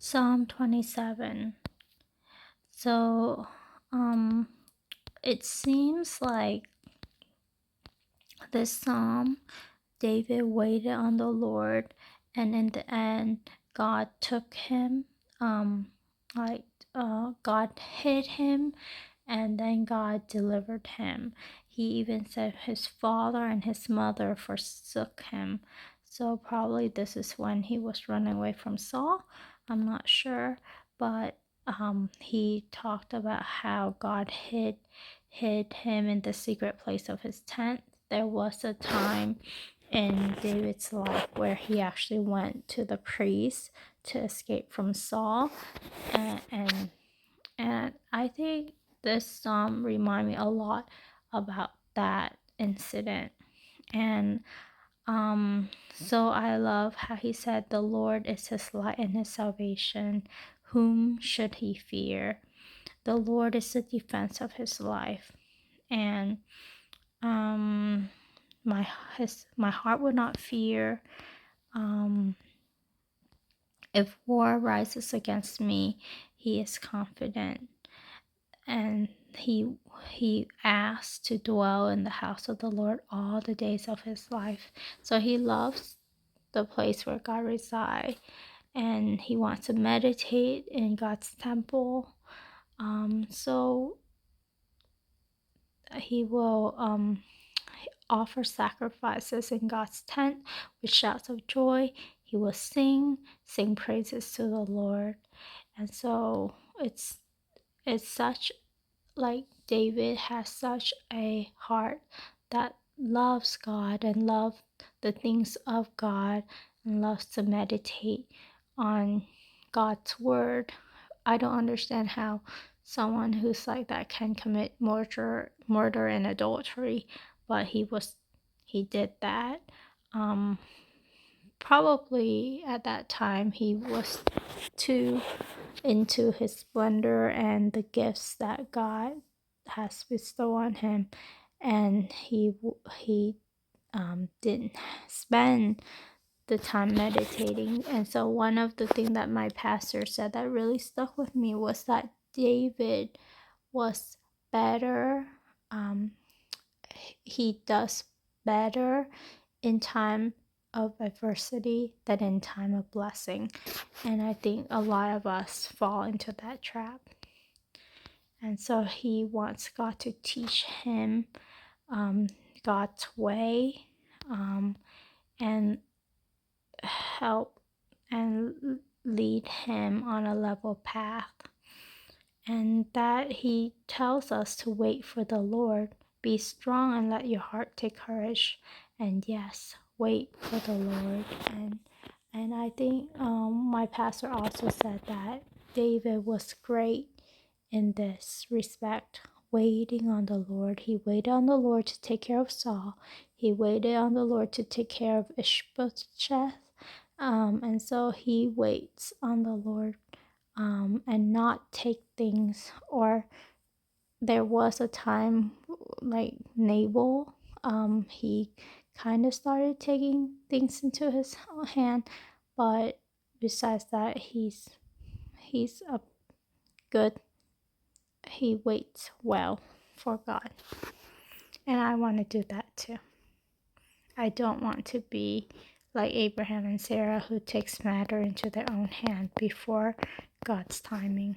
Psalm 27. So, it seems like this psalm, David waited on the Lord, and in the end, God took him. Like God hid him, and then God delivered him. He even said his father and his mother forsook him. So probably this is when he was running away from Saul. I'm not sure, but he talked about how God hid him in the secret place of his tent. There was a time in David's life where he actually went to the priest to escape from Saul, and I think this psalm remind me a lot about that incident. And so I love how he said, the Lord is his light and his salvation. Whom should he fear? The Lord is the defense of his life. And my heart would not fear. If war rises against me, he is confident. And he asked to dwell in the house of the Lord all the days of his life. So he loves the place where God resides, and he wants to meditate in God's temple. So he will offer sacrifices in God's tent with shouts of joy. He will sing praises to the Lord. And so it's such, like, David has such a heart that loves God and loves the things of God and loves to meditate on God's word. I don't understand how someone who's like that can commit murder and adultery, but he did that. Probably at that time he was too into his splendor and the gifts that God has bestowed on him, and he didn't spend the time meditating. And so one of the things that my pastor said that really stuck with me was that David was better. He does better in time of adversity than in time of blessing. And I think a lot of us fall into that trap. And so he wants God to teach him God's way, and help and lead him on a level path. And that he tells us to wait for the Lord. Be strong and let your heart take courage. And yes, wait for the Lord. And I think my pastor also said that David was great in this respect, waiting on the Lord. He waited on the Lord to take care of Saul. He waited on the Lord to take care of Ishbosheth. And so he waits on the Lord, and not take things. Or there was a time like Nabal, he kind of started taking things into his hand, but besides that, he's a good, he waits well for God. And I want to do that too. I don't want to be like Abraham and Sarah, who takes matter into their own hand before God's timing.